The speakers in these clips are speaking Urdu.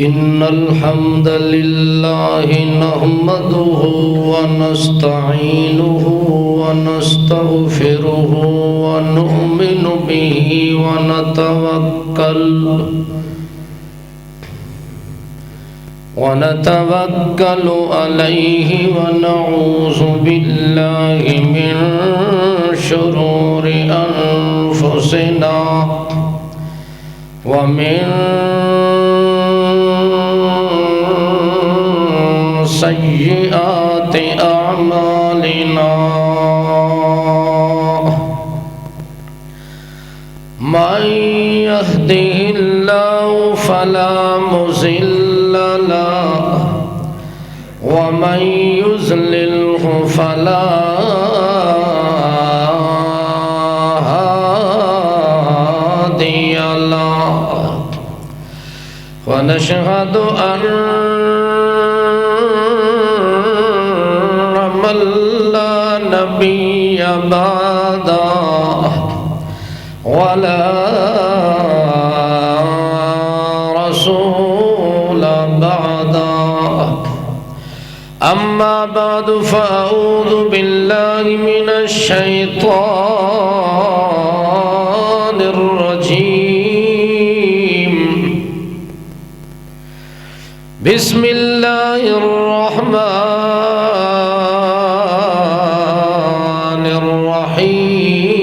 إن الحمد لله نحمده ونستعينه ونستغفره ونؤمن به ونتوكل عليه ونعوذ بالله من شرور أنفسنا ومن سيئات أعمالنا من يهده الله فلا مضل له ومن يضلله فلا هادي له ونشهد أن من لا نبي بعده ولا رسول بعده أما بعد فأعوذ بالله من الشيطان الرجيم بسم الله الرحمن الرحيم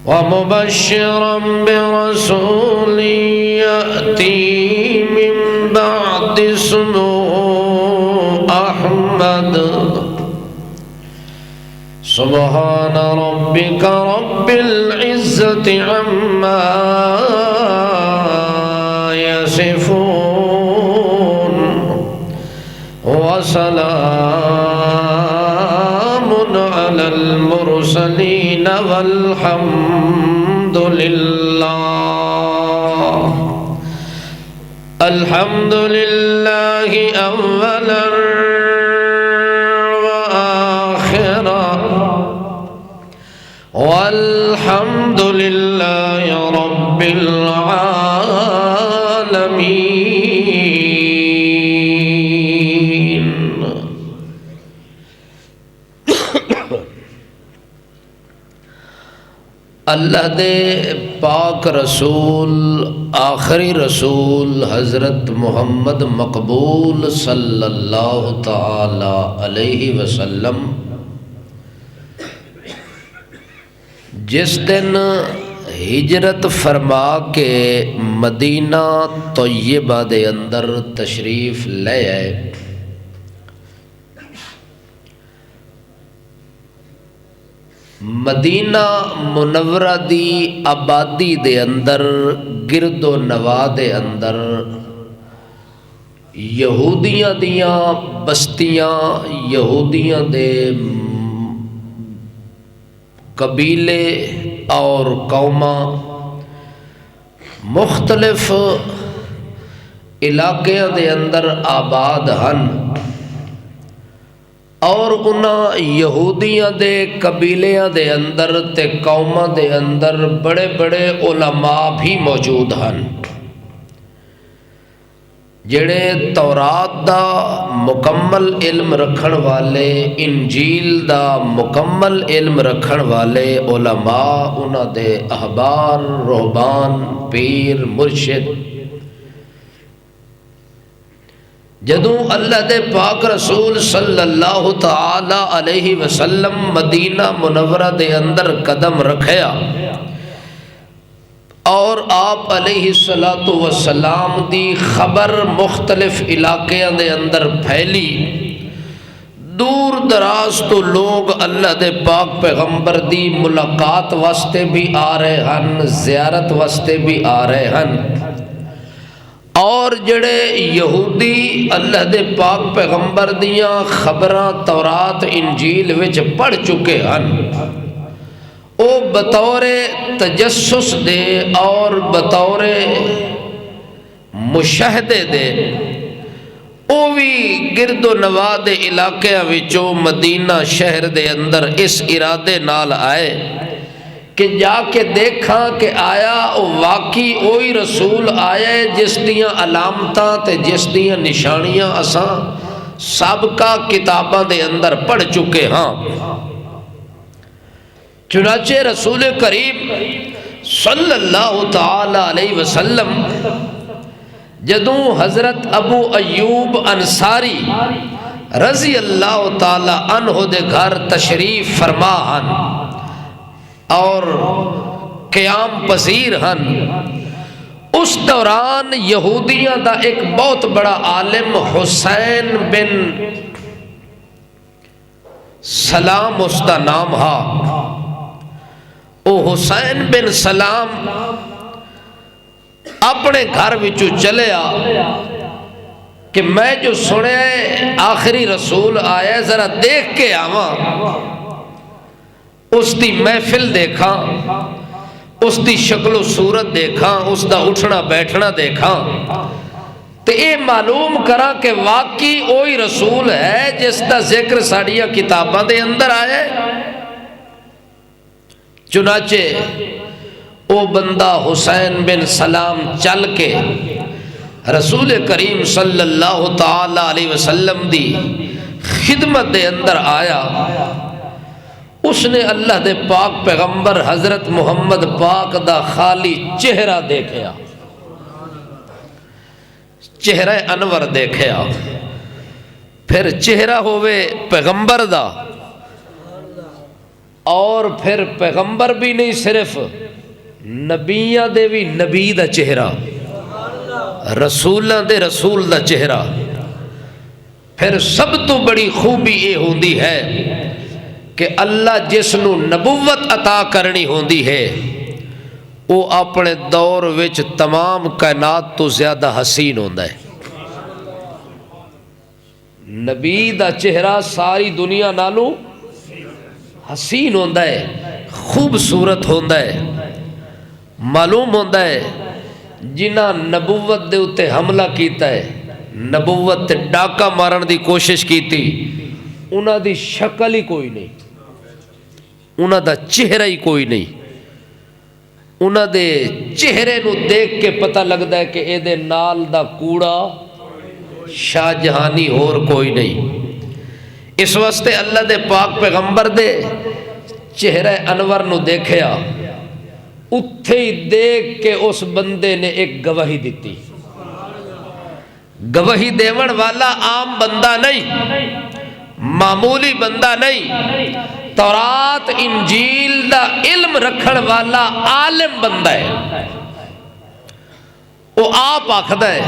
ومبشرا برسول يأتي من بعد اسمه أحمد سبحان ربك رب العزة عما يصفون وسلام على المرسلين والحمد لله الحمد لله أولا وآخرا والحمد لله رب العالمين اللہ دے پاک رسول آخری رسول حضرت محمد مقبول صلی اللہ تعالی علیہ وسلم جس دن ہجرت فرما کے مدینہ طیبہ دے اندر تشریف لے آئے، مدینہ منورہ دی آبادی دے اندر گرد و نواح دے اندر یہودیاں دیاں بستیاں، یہودیاں دے قبیلے اور قوماں مختلف علاقیاں دے اندر آباد ہن، اور انہاں یہودیاں دے قبیلیاں دے اندر تے قوماں دے اندر بڑے بڑے علماء بھی موجود ہن جڑے تورات دا مکمل علم رکھن والے، انجیل دا مکمل علم رکھن والے علماء، انہاں دے احبار، رہبان، پیر، مرشد جدوں اللہ دے پاک رسول صلی اللہ تعالی علیہ وسلم مدینہ منورہ دے اندر قدم رکھیا اور آپ علیہ السلام دی خبر مختلف علاقیاں دے اندر پھیلی، دور دراز تو لوگ اللہ دے پاک پیغمبر دی ملاقات واسطے بھی آ رہے ہن، زیارت واسطے بھی آ رہے ہن، اور جڑے یہودی اللہ دے پاک پیغمبر دیاں خبراں تورات انجیل وچ پڑھ چکے ہن، او بطور تجسس دے اور بطور مشاہدے دے او بھی گرد و نواح دے علاقے وچوں مدینہ شہر دے اندر اس ارادے نال آئے کہ جا کے دیکھا کہ آیا واقعی وہی رسول آیا ہے جس دیاں علامتاں تے جس دیاں نشانیاں اساں سابقہ کتاباں دے اندر پڑھ چکے ہاں۔ چنانچہ رسول کریم صلی اللہ تعالی علیہ وسلم جدوں حضرت ابو ایوب انصاری رضی اللہ تعالی عنہ دے گھر تشریف فرما ہن اور قیام پذیر ہن، اس دوران یہودیاں دا ایک بہت بڑا عالم حسین بن سلام اس دا نام ہا۔ او حسین بن سلام اپنے گھر وچوں چلیا کہ میں جو سنے آخری رسول آیا ذرا دیکھ کے آواں، اس دی محفل دیکھا، اس دی شکل و صورت دیکھا، اس دا اٹھنا بیٹھنا دیکھا، تو یہ معلوم کرا کہ واقعی وہی رسول ہے جس دا ذکر ساڑیاں کتاباں دے اندر آیا ہے۔ چنانچہ او بندہ حسین بن سلام چل کے رسول کریم صلی اللہ تعالی علیہ وسلم دی خدمت دے اندر آیا۔ اس نے اللہ دے پاک پیغمبر حضرت محمد پاک دا خالی چہرہ دیکھیا، چہرہ انور دیکھیا، پھر چہرہ ہوئے پیغمبر دا، اور پھر پیغمبر بھی نہیں صرف نبیاں دے بھی نبی دا چہرہ، رسولاں دے رسول دا چہرہ۔ پھر سب تو بڑی خوبی یہ ہوندی ہے کہ اللہ جس نو نبوت عطا کرنی ہوندی ہے وہ اپنے دور وچ تمام کائنات تو زیادہ حسین ہوندا ہے۔ نبی دا چہرہ ساری دنیا نالوں حسین ہوندا ہے، خوبصورت ہوندا ہے۔ معلوم ہوندا ہے جنہ نبوت دے اتے حملہ کیتا ہے، نبوت تے ڈاکہ مارن دی کوشش کیتی، انہاں دی شکل ہی کوئی نہیں، انہاں دا چہرہ ہی کوئی نہیں، انہاں دے چہرے نو دیکھ کے پتہ لگدا ہے کہ اے دے نال دا کوڑا شاہ جہانی اور کوئی نہیں۔ اس واسطے اللہ دے پاک پیغمبر دے چہرہ انور نو دیکھیا، اتھے ہی دیکھ کے اس بندے نے ایک گواہی دیتی۔ گواہی دیون والا عام بندہ نہیں، معمولی بندہ نہیں، تورات انجیل دا علم رکھن والا عالم بندہ ہے۔ وہ آپ آکھدا ہے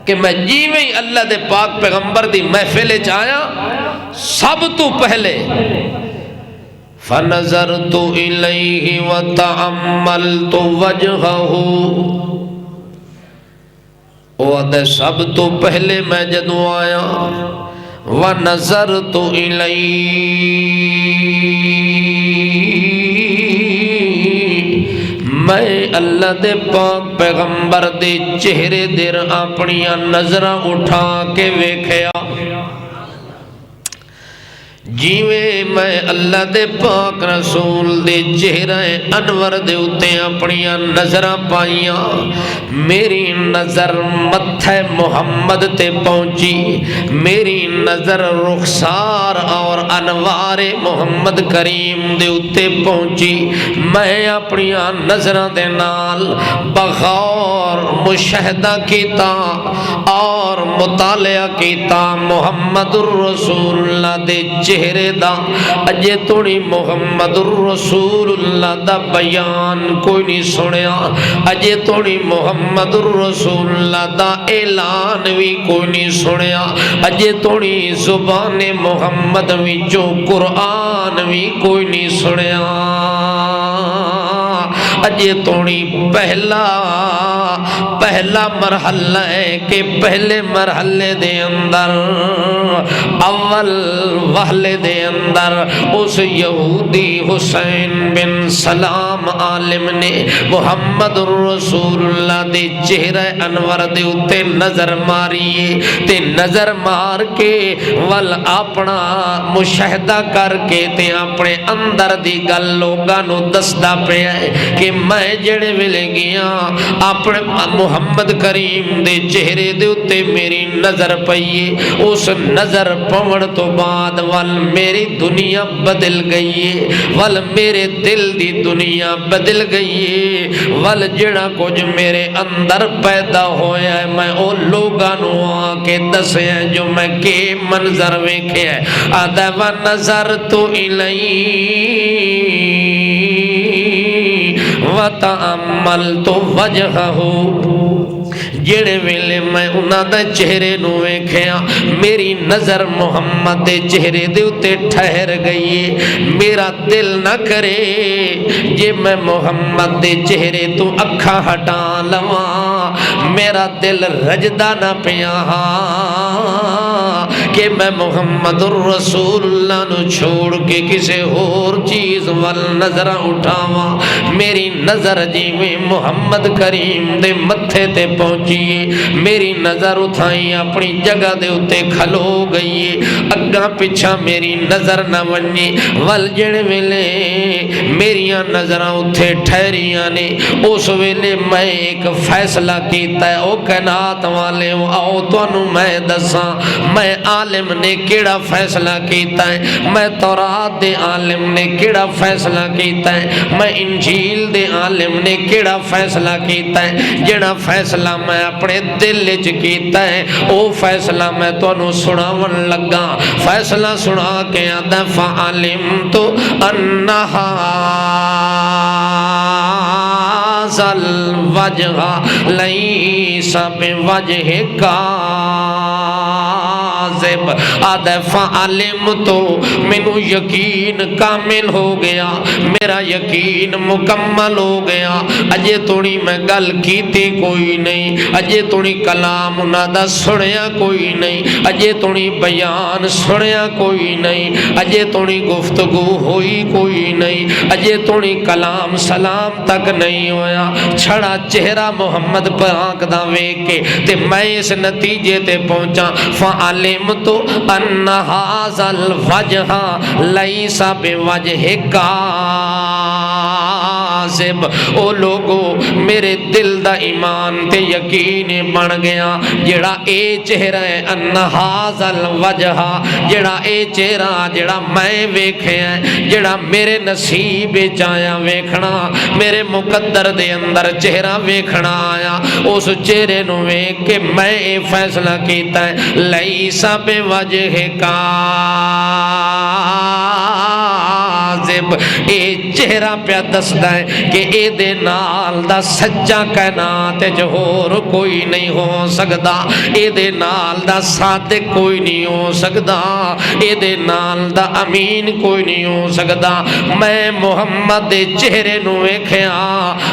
کہ میں جیویں ہی اللہ دے پاک پیغمبر دی محفل آیا، سب تو پہلے فَنَظَرْتُ إِلَيْهِ وَتَعَمَّلْتُ وَجْهَهُ، وہ سب تو پہلے میں جدوں آیا وَنَظَرْتُ إِلَيْهِ، میں اللہ دے پاک پیغمبر دے چہرے در اپنی نظرہ اٹھا کے ویکھیا، جیویں میں اللہ دے پاک رسول دے چہرہ انور دے اتے اپنی نظرہ پائیاں، میری نظر متھے محمد تے پہنچی، میری نظر رخسار اور انوار محمد کریم دے اتے پہنچی، میں اپنی نظرہ دے نال بغور مشاہدہ کیتا اور مطالعہ کیتا محمد الرسول اللہ دے چہرے دا، اجے توڑی محمد الرسول اللہ دا بیان کوئی نہیں سنیا، اجے توڑی محمد الرسول اللہ دا اعلان بھی کوئی نہیں سنیا، اجے توڑی زبان محمد وچوں قرآن بھی کوئی نہیں سنیا، اجے توڑی پہلا مرحلہ ہے کہ پہلے مرحلے دے اندر اول وحلے دے اندر اس یہودی حسین بن سلام عالم نے محمد رسول اللہ دے چہرہ انور دے اتے نظر ماری تے نظر مار کے ول اپنا مشاہدہ کر کے تے اپنے اندر دی گل لوگاں نو دسدا پیا ہے کہ میں جڑے ویلے گیا اپنے محمد کریم دے چہرے دے اتے میری نظر پئی اس نظر پون تو بعد ول میری دنیا بدل گئی ہے ول میرے دل دی دنیا بدل گئی ہے ول جڑا کچھ میرے اندر پیدا ہویا ہے میں او لوگاں نو آ کے دسیا جو میں کے منظر ویکھیا ہے آدھا و نظر تو الی وتأملت وجهه جڑے ویلے میں انہاں دے چہرے نو ویکھیا میری نظر محمد دے چہرے دے اتے ٹھہر گئی میرا دل نہ کرے جے میں محمد دے چہرے تو اکھاں ہٹا لواں میرا دل رجدہ نہ پیا کہ میں محمد الرسول اللہ نو چھوڑ کے کسے اور چیز وال نظر اٹھاواں میری نظر جی میں محمد کریم دے متھے تے پہنچیے میری نظر اٹھائی اپنی جگہ دے اتے کھلو گئی اگاں پچھا میری نظر نہ ونی ول جڑے ویلے میریاں نظراں اتے ٹھہریاں نے اس ویلے میں ایک فیصلہ کیتا ہے او کائنات والے آؤ تانوں میں دساں میں عالم نے کیڑا فیصلہ کیتا ہے میں تورات دے عالم نے کیڑا فیصلہ کیتا ہے میں انجیل دے عالم نے کیڑا فیصلہ کیتا ہے جڑا فیصلہ میں اپنے دل وچ کیتا ہے او فیصلہ میں تانوں سناون لگا فیصلہ سنا کے آندا فعلمت انھا ذل وجہ لیس بوجہ کاذب آدھے فعلم تو منو یقین کامل ہو گیا میرا یقین مکمل ہو گیا اجے توڑی میں گل کیتی کوئی نہیں اجے توڑی کلام انہاں سنیا کوئی نہیں اجے توڑی بیان سنیا کوئی نہیں اجے توڑی گفتگو ہوئی کوئی نہیں اجے توڑی کلام سلام تک نہیں ہویا چھڑا چہرہ محمد پاک دا ویکھ کے تے میں اس نتیجے تے پہنچا فعلمت ان ھذا الوجہ لیس بوجہ کاذب او لوگو میرے دل دا ایمان تے یقین بن گیا جڑا اے چہرہ ہے ان ھذا الوجہ جڑا اے چہرہ جڑا میں ویکھیا جڑا میرے نصیب وچ آیا ویکھنا میرے مقدر دے اندر چہرہ ویکھنا آیا اس چہرے نو ویکھ کے میں اے فیصلہ کیتا ہے لیس بوجہ کاذب اے چہرہ پہ دسدا ہے کہ اے دے نال دا سچا کائنات جو ہور کوئی نہیں ہو سکدا اے دے نال دا صادق کوئی نہیں ہو سکدا اے دے نال دا امین کوئی نہیں ہو سکدا میں محمد دے چہرے نو ویکھیا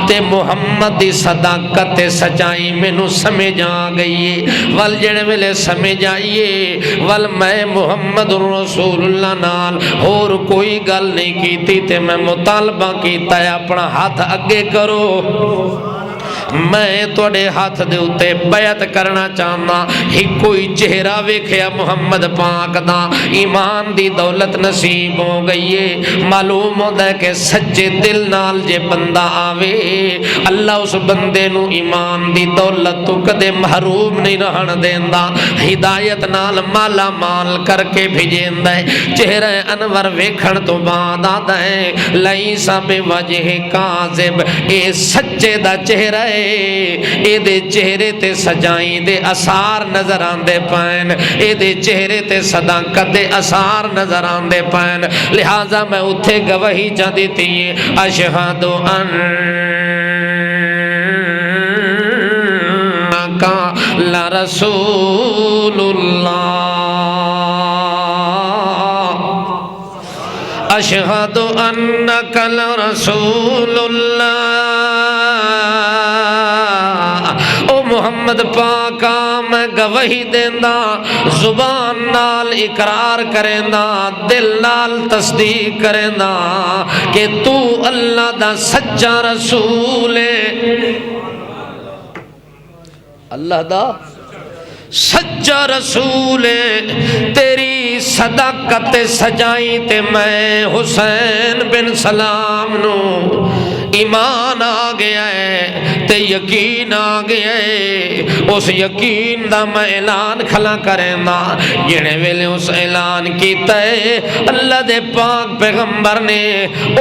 تے محمد دی صداقت تے سچائی مینوں سمجھ آ گئی ول جڑے ویلے سمجھ آئیے ول میں محمد رسول اللہ نال اور کوئی گل نہیں کیتی تے میں مطالبہ کیتا ہے اپنا ہاتھ اگے کرو میں توڑے ہاتھ دے اتے بیعت کرنا چاہنا ہی کوئی چہرہ ویکھیا محمد پاک دا ایمان دی دولت نصیب ہو گئی ہے معلوم ہوتا ہے کہ سچے دل نال جے بندہ آوے اللہ اس بندے نو ایمان دی دولت تو کدے محروم نہیں رہن دیندا ہدایت نال مالا مال کر کے بھیجیندا ہے چہرہ انور ویکھن تو بعد آتا ہے لیس بوجہ کاذب اے سچے دا چہرہ اے دے چہرے تے سجائیں دے اثار نظر آندے پائن اے دے چہرے تے صداقت دے اثار نظر آندے پائن لہذا میں اتھے گواہی چاہ دیتی ہے اشہد انکا لرسول اللہ اشہد انکا لرسول اللہ محمد پاکا میں گواہی دینا زبان نال اقرار کرینا دل نال تصدیق کرینا کہ تو اللہ دا سچا رسول ہے، اللہ دا سچا رسول ہے، تیری صداقت سجائی تے میں حسین بن سلام نو ایمان آ گیا ہے تے یقین آ گیا ہے۔ اس یقین دا میں اعلان کھلا کرنا جنے ویلے اس اعلان کیتا ہے اللہ دے پاک پیغمبر نے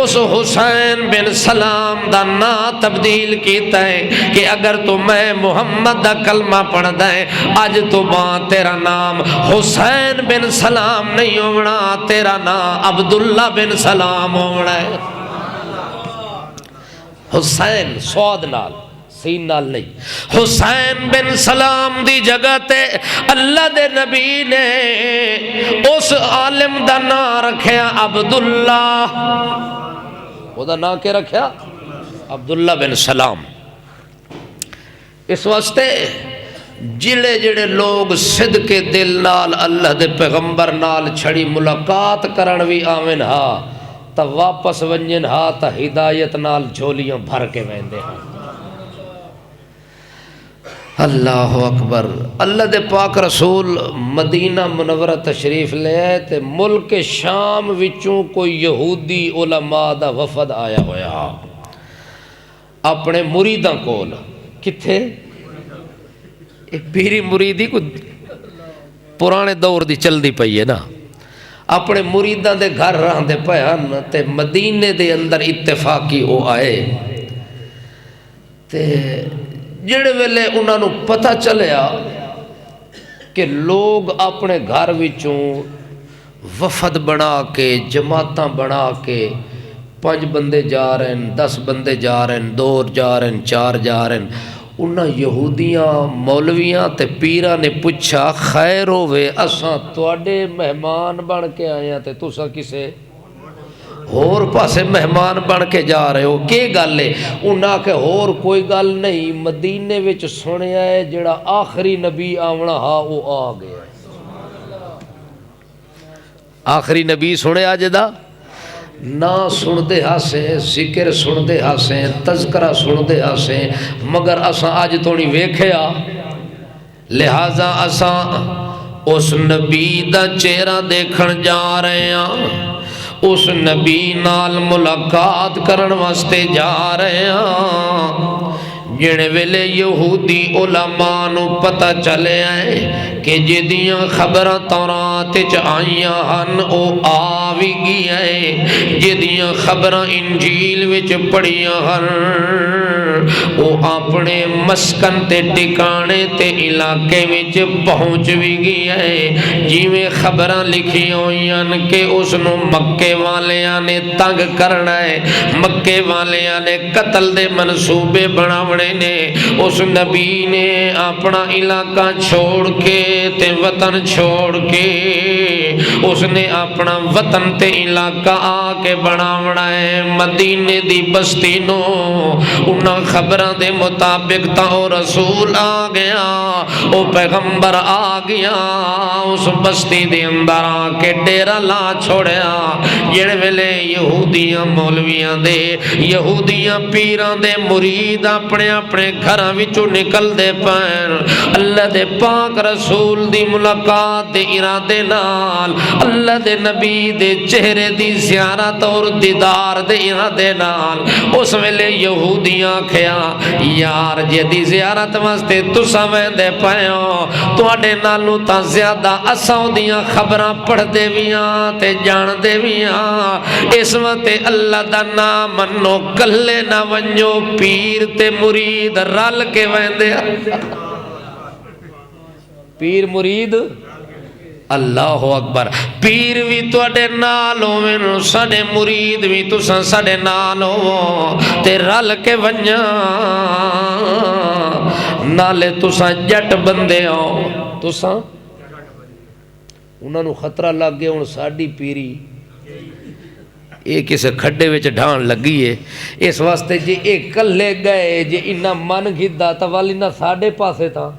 اس حسین بن سلام دا نام تبدیل کیتا ہے کہ اگر تو میں محمد دا کلمہ پڑھدا ہے اج تو بعد تیرا نام حسین بن سلام نہیں ہونا، تیرا نام عبداللہ بن سلام ہونا ہے۔ حسین سواد نال سین نال نہیں، حسین بن سلام دی جگہ تے اللہ دے نبی نے اس عالم دا نام رکھیا عبداللہ، وہ دا نام کیا رکھیا؟ عبداللہ بن سلام۔ اس واسطے جڑے جڑے لوگ صدقے دل نال اللہ دے پیغمبر نال چھڑی ملاقات کرن وی آویں ہا تا واپس ونجن ہا تا ہدایت نال جھولیاں بھر کے ویندے ہاں۔ اللہ اکبر۔ اللہ دے پاک رسول مدینہ منورہ تشریف لے آئے تے ملک شام وچوں کوئی یہودی علماء دا وفد آیا ہویا اپنے مریداں کول، کتھے؟ پیری مریدی کو پرانے دور دی چل دی پئی ہے نا، اپنے مریداں دے گھر رہن دے پیان تے مدینے دے اندر اتفاقی او آئے تے جڑے ویلے انہاں نو پتہ چلیا کہ لوگ اپنے گھر وچوں وفد بنا کے جماعتاں بنا کے 5 بندے جا رہے ہیں، 10 بندے جا رہے ہیں، 2 جا رہے ہیں، 4 جا رہے ہیں، انہاں یہودیاں مولویاں تے پیراں نے پوچھا خیر ہوئے اساں تواڈے مہمان بن کے آئے ہیں تے تساں کسے ہور پاسے مہمان بن کے جا رہے ہو، کی گل ہے؟ انہاں کہ ہور کوئی گل نہیں، مدینے وچ سنیا ہے جڑا آخری نبی آونا ہا وہ آ گیا، آخری نبی سنیا جدا نا سن دے ہاسے، ذکر سن دے ہاسے، تذکرہ سن دے ہاسے، مگر اساں آج تو نہیں ویکھیا، لہذا اساں اس نبی دا چہرہ دیکھن جا رہے ہیں، اس نبی نال ملاقات کرن واسطے جا رہے ہیں۔ جنے ویلے یہودی علماء نو پتہ چلے آئے کہ جدیاں خبراں تورات وچ آئیاں ہن او آ وی گیا ہے، جدیاں خبراں انجیل وچ پڑھیاں ہن او اپنے مسکن تے ٹھکانے تے علاقے وچ پہنچ وی گیا ہے۔ جویں خبراں لکھی ہوئیاں کہ اس نو مکے والیاں نے تنگ کرنا ہے، مکے والیاں نے قتل دے منصوبے بناونے نے، اس نبی نے اپنا علاقہ چھوڑ کے تے وطن چھوڑ کے اس نے اپنا وطن تے علاقہ آ کے بناونا ہے مدینے دی بستی نو۔ انہاں خبراں دے مطابق تا او رسول آ گیا، او پیغمبر آ گیا، اس بستی دے اندر آ کے ڈیرا لا چھوڑیا۔ جڑے ویلے یہودیاں مولویاں دے یہودیاں پیراں دے مرید اپنے اپنے گھراں وچوں نکل دے پین، اللہ دے پاک رسول دی ملاقات دے ارادے نال، اللہ دے نبی دے چہرے دی زیارت اور دیدار دے ارادے نال، اس ویلے یہودیاں کھیا یار جدی زیارت واسطے تساں ویندے پیو، تواڈے نالوں تاں زیادہ اساں دیاں خبراں پڑھ دے ویاں تے جان دے ویاں، اس وقت اللہ دا نام منو کلے نہ ونجو، پیر تے مرید رل کے ویندے، پیر مرید اللہ اکبر، پیر بھی تواڈے نال ہوویں، ساڈے مرید بھی تساں ساڈے نال ہوو تے رل کے ونجاں، نالے تساں جٹ بندے ہو، تساں انہاں نوں خطرہ لگ گیا ہن ساڈی پیری یہ کسے کھڈے وچ ڈھان لگی ہے اس واسطے جی اے کلے گئے جی انہاں من گھدا تا والی نہ ساڑھے پاسے تھا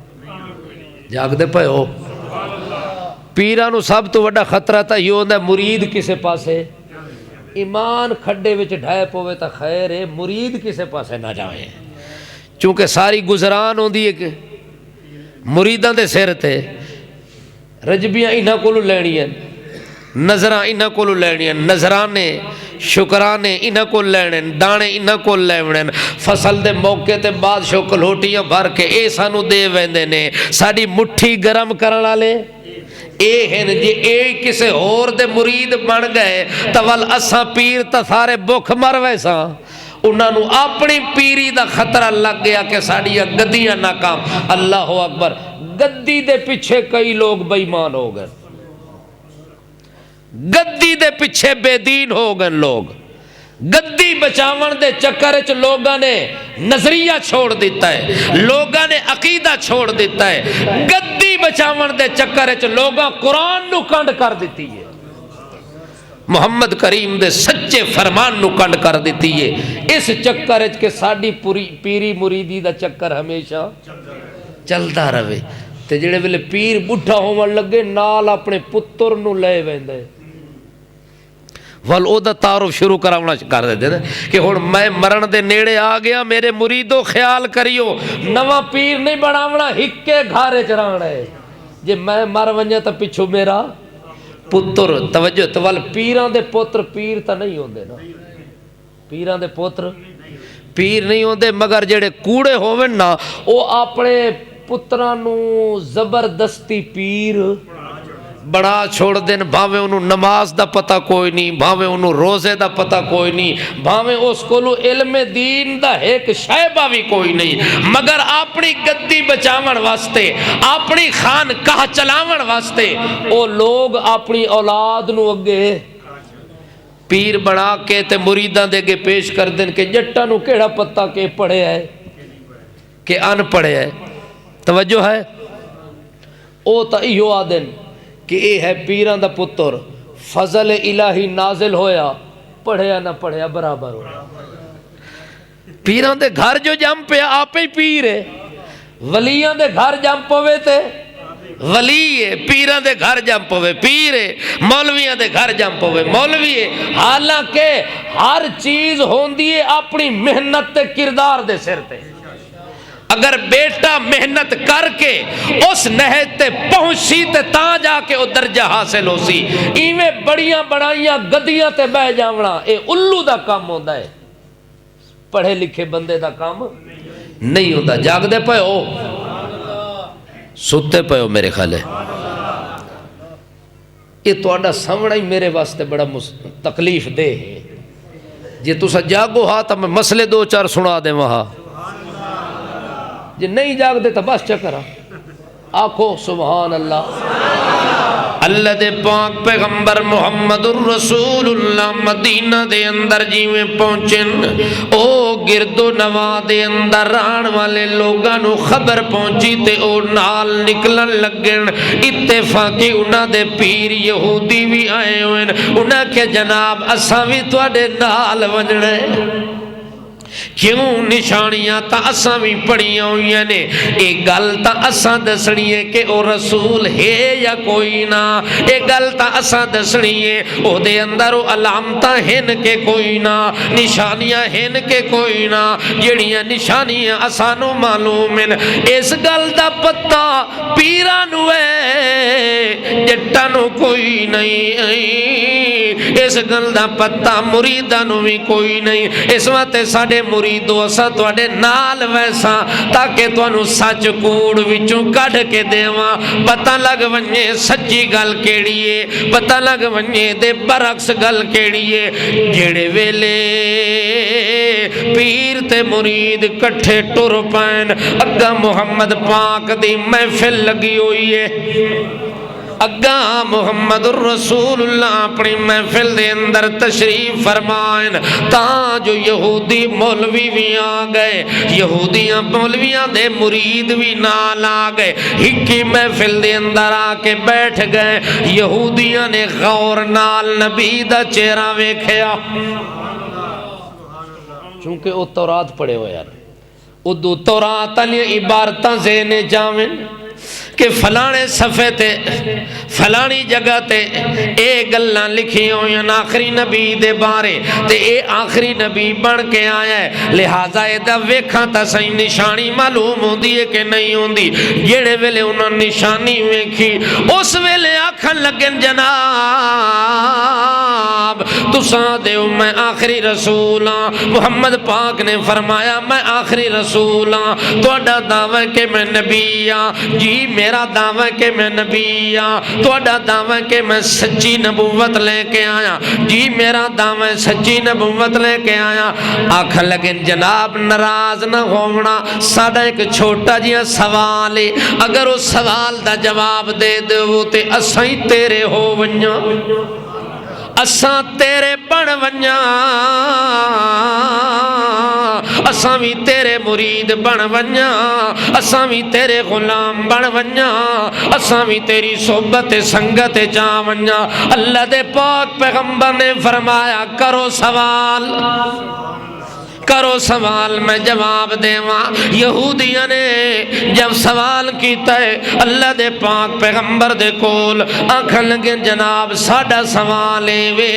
جاگ دے پے ہو پیرانو سب تو وڈا خطرہ تھا یہ ہوندہ مرید کسے پاسے ایمان کھڈے وچ ڈھائے پوے تا خیر ہے مرید کسے پاسے نہ جائے چونکہ ساری گزران ہوندی ہے کہ مریداں دے سر تے رجبیاں انہاں کولو لینی ہیں نظراں انہاں کولو لینی ہیں نظرانے شکرانے انہاں کول لینے دانے انہاں کول لینے فصل دے موقع تے بعد شوکلوٹیاں بھر کے اے سانو دے ویندے نے ساڑی مٹھی گرم کرن والے اے ہیں جی اے کسے اور دے مرید بن گئے تول اساں پیر تا سارے بکھ مر ویساں انہاں نو اپنی پیری دا خطرہ لگ گیا کہ ساڑیاں گدیاں ناکام اللہ اکبر گدی دے پیچھے کئی لوگ بے ایمان ہو گئے گدی دے پیچھے بے دین ہو گئے لوگ گدی بچاون دے چکر چ لوگاں نے نظریہ چھوڑ دیتا ہے لوگاں نے عقیدہ چھوڑ دیتا ہے گدی بچاون دے چکر چ لوگاں قرآن نو کنڈ کر دیتی ہے محمد کریم دے سچے فرمان نو کنڈ کر دیتی ہے اس چکر چ کہ ساڑی پیری مریدی دا چکر ہمیشہ چلتا رہے تے جڑے ویلے پیر بڈھا ہون لگے نال اپنے پتر نو لے ویندے ول او دا تعارف شروع کراونا کر دیتے ہیں کہ ہن میں مرن دے نیڑے آ گیا میرے مریدو خیال کریو نواں پیر نہیں بناونا ہکے گھارے چرانا ہے جے میں مر ونجا تا پچھو میرا پتر توجہ تول پیران دے پتر پیر تا نہیں ہوندے نا پیران دے پتر پیر نہیں ہوندے مگر جڑے کوڑے ہوویں نا او اپنے پترانو زبردستی پیر بڑا چھوڑ دین بھاویں انہوں نماز دا پتہ کوئی نہیں بھاویں انہوں روزے دا پتہ کوئی نہیں بھاویں اس کولو علم دین دا ایک شائبہ بھی کوئی نہیں مگر اپنی گدی بچاون واسطے اپنی خان کہا چلاون واسطے او لوگ اپنی اولاد نو اگے پیر بنا کے تے مریداں دے گے پیش کر دیں کہ جٹا نو کیڑا پتہ کہ پڑھے ہے کہ ان پڑھے ہے توجہ ہے او تا ایہو آدن کہ اے ہے پیران دا پتر فضل الہی نازل ہویا پڑھیا نہ پڑھیا برابر ہویا پیران دے گھر جو جم پہ آپ ہی پیر ہے ولیان دے گھر جم پوے تے ولی ہے پیران دے گھر جم پوے پیر ہے مولویان دے گھر جم پوے مولوی ہے حالانکہ ہر چیز ہوندی ہے اپنی محنت تے کردار دے سر تے اگر بیٹا محنت کر کے اس نہج تے پہنچی تے تاں جا کے او درجہ حاصل ہو سی ایویں بڑیاں بڑائیاں گدیاں تے بہ جاونا اے الو دا کام ہوندا ہے پڑھے لکھے بندے دا کام نہیں ہوندا جاگ دے پے ہو ستے پے ہو میرے خیال ہے یہ تہاڈا سامنا ہی میرے واسطے بڑا تکلیف دہ ہے جے تسا جاگو ہاں تا میں مسئلے دو چار سنا دے وہاں جی نہیں جاگ دے تو بس چکرہ آنکھو سبحان اللہ اللہ دے پاک پیغمبر محمد الرسول اللہ مدینہ دے اندر جیویں پہنچن او گرد و نواں دے اندر آن والے لوگاں خبر پہنچی تے او نال نکلن لگن اتفاقی انہاں دے پیر یہودی بھی آئے ہوئے انہاں کے جناب اساں بھی تواڈے نال ونجنے کیوں نشانیاں تا اساں بھی پڑھیاں ہوئیاں نے ایک گل تا اساں دسنی ہے کہ او رسول ہے یا کوئی نہ ایک گل تا اساں دسنی ہے او دے اندر او علامتاں ہن کے کوئی نہ نشانیاں ہن کے کوئی نہ جڑیاں نشانیاں اسانو معلوم ہیں اس گل دا پتہ پیرانو ہے جٹانو کوئی نہیں اس گل دا پتہ مریدانو بھی کوئی نہیں اس وقت ساڑے مریدو اسا تواڈے نال ویسا تاکہ تانوں سچ کوڑ وچوں کڈ کے دیواں پتہ لگ ونجے سچی گل کیڑی ہے پتہ لگ ونجے دے برعکس گل کیڑی ہے جڑے ویلے پیر تے مرید کٹھے ٹر پین اگا محمد پاک دی محفل لگی ہوئی ہے اگاں محمد الرسول اللہ اپنی محفل دے اندر تشریف فرمائن تاں جو یہودی مولوی بھی آ گئے، یہودیاں مولویاں دے مرید بھی نال آ گئے، ہکی محفل دے اندر آ کے بیٹھ گئے۔ یہودیاں نے غور نال نبی دا چہرہ ویکھیا، چونکہ وہ تورات پڑھے ہوئے یار، وہ دو تورات علی عبارتاں ذہن جاویں کہ فلانے صفحے تے فلانی جگہ تے اے گلاں لکھی ہوئی ہیں آخری نبی دے بارے تے اے آخری نبی بن کے آیا ہے، لہٰذا اے دا ویکھاں تا صحیح نشانی معلوم ہوندی ہے کہ نہیں ہوندی۔ جیڑے ویلے انہوں نشانی ویکھی اس ویلے آکھن لگن جناب تساں دیو میں آخری رسول ہاں، محمد پاک نے فرمایا میں آخری رسول ہاں، تہاڈا دعویٰ کہ میں نبی ہاں، جی میرا دعویٰ کہ میں نبی ہاں، تہاڈا دعویٰ کہ میں سچی نبوت لے کے آیا، جی میرا دعویٰ سچی نبوت لے کے آیا۔ آکھن لگن جناب ناراض نہ ہونا، ساڈا ایک چھوٹا جہا سوال ہے، اگر اس سوال دا جواب دے دو تے اساں ہی تیرے ہو ونجاں، اساں تیرے بن ونجاں، اساں بھی تیرے مرید بن ونجاں، اساں بھی تیرے غلام بن ونجاں، اساں بھی تیری صحبت سنگت جا ونجاں۔ اللہ دے پاک پیغمبر نے فرمایا کرو سوال، کرو سوال میں جواب دیواں۔ یہودیاں نے جب سوال کیتا ہے اللہ دے پاک پیغمبر دے کول، آکھن لگے جناب ساڈا سوال ہے وے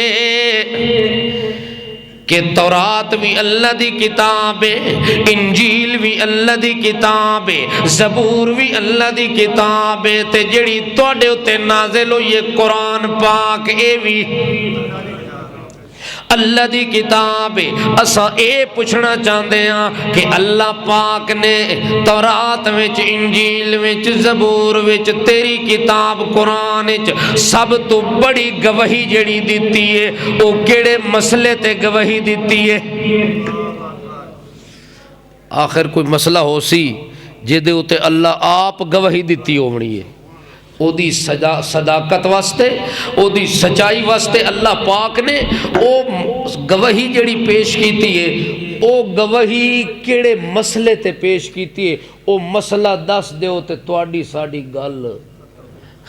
کہ تورات بھی اللہ دی کتاب ہے، انجیل بھی اللہ دی کتاب ہے، زبور بھی اللہ دی کتاب ہے، تے جڑی تواڈے اُتے نازل ہوئی ہے قرآن پاک اے بھی اللہ دی کتاب ہے۔ اسا اے پوچھنا چاہتے ہیں کہ اللہ پاک نے تورات وچ انجیل وچ زبور وچ تیری کتاب قرآن وچ سب تو بڑی گواہی جڑی دیتی ہے وہ کیڑے مسئلے تے گواہی دیتی ہے؟ آخر کوئی مسئلہ ہو سی جدے اتے اللہ آپ گواہی دیتی ہونی ہے، او دی صداقت واسطے، او دی سچائی واسطے اللہ پاک نے او گواہی جڑی پیش کیتی ہے، او گواہی کیڑے مسئلے تے پیش کیتی ہے، او مسئلہ دس دیو تے تواڈی ساڈی گل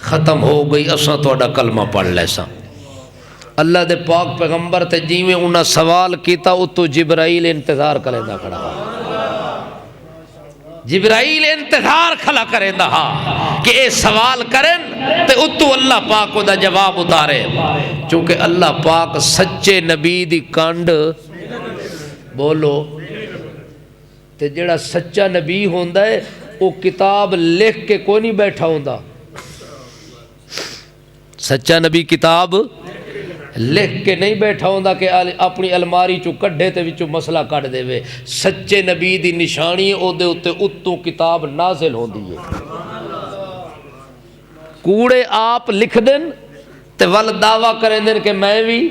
ختم ہو گئی، اساں تواڈا کلمہ پڑھ لیساں۔ اللہ دے پاک پیغمبر تے جیویں انہاں سوال کیتا اتو جبرائیل انتظار کریندا کھڑا، جبرائیل انتظار کھلا کریں دہا کہ اے سوال کریں تے اتو اللہ پاک کو دا جواب اتارے، چونکہ اللہ پاک سچے نبی دی کانڈ بولو تے جڑا سچا نبی ہوندا ہے وہ کتاب لکھ کے کوئی نہیں بیٹھا ہوندا، سچا نبی کتاب لکھ کے نہیں بیٹھا ہوندا کہ اپنی الماری چو کڈھے تے وچو مسئلہ کڈ دے وے، سچے نبی دی نشانی ہے او دے اتے اتوں کتاب نازل ہوندی ہے۔ کوڑے آپ لکھ دن تے ول دعویٰ کریں دن کہ میں بھی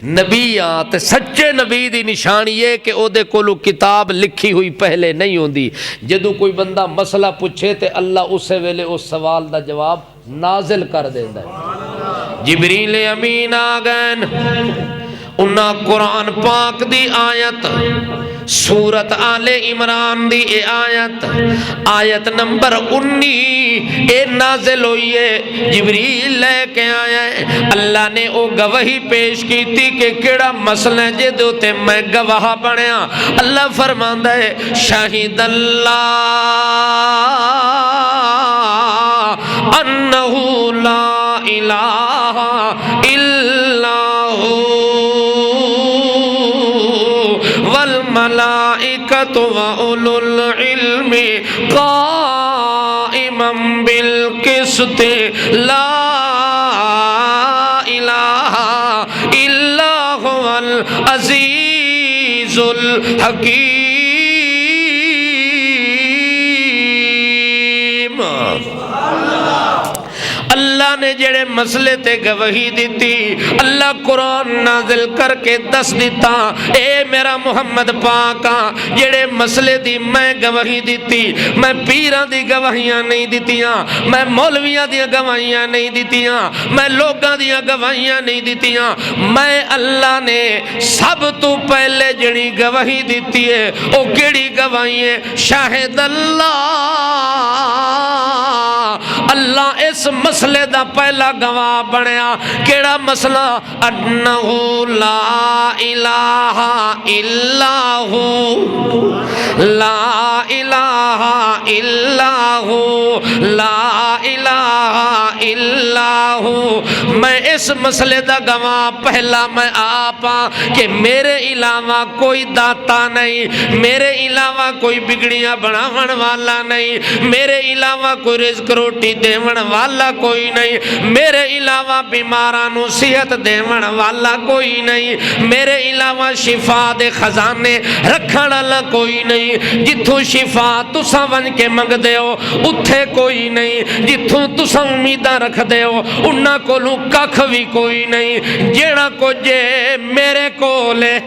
نبی ہاں، تے سچے نبی دی نشانی ہے کہ او دے کولو کتاب لکھی ہوئی پہلے نہیں ہوندی، جدو کوئی بندہ مسئلہ پوچھے تے اللہ اسے ویلے اس سوال دا جواب نازل کر دیندا ہے۔ جبریل امین آگئن انہاں قرآن پاک دی آیت سورت آل عمران دی اے آیت نمبر 19 اے نازل ہوئی ہے، جبریل لے کے آیا ہے، اللہ نے او گواہی پیش کی تھی کہ کیڑا مسئلہ جے دوتے میں گواہ بنیا۔ اللہ فرماندا ہے شاہد اللہ انہو لا الہ الا والملائکۃ وَأُولُو الْعِلْمِ قائما بالقسط لا الہ الا هو العزیز الحکیم۔ اللہ نے جڑے مسئلے تے گواہی دیتی اللہ قرآن نازل کر کے دس دیتا اے میرا محمد پاکا جڑے مسئلے دی میں گواہی دیتی میں پیران دی گواہیاں نہیں دیتیاں میں مولویاں دی گواہیاں نہیں دیتیاں میں لوگاں دی گواہیاں نہیں دیتیاں میں اللہ نے سب تو پہلے جڑی گواہی دیتی ہے او کیڑی گواہی ہے شاہد اللہ اس مسئلے دا پہلا گواہ بنیا کیڑا مسئلہ انہو لا الہ الا ہو لا الہ الا ہو لا الہ الا ہو میں اس مسئلے دا گواہ پہلا میں آپا کہ میرے علاوہ کوئی داتا نہیں میرے علاوہ کوئی بگڑیاں بناون والا نہیں میرے علاوہ کوئی رزق روٹی دیون والا کوئی نہیں میرے علاوہ بیمارانو صحت دیون والا کوئی نہیں میرے علاوہ شفا دے خزانے رکھن والا کوئی نہیں جتھوں شفا تساں ون کے منگ دے ہو اتھے کوئی نہیں جتھوں تساں امیداں رکھ دے ہو انہاں کولوں ککھ بھی کوئی نہیں جیڑا کچھ میرے کولے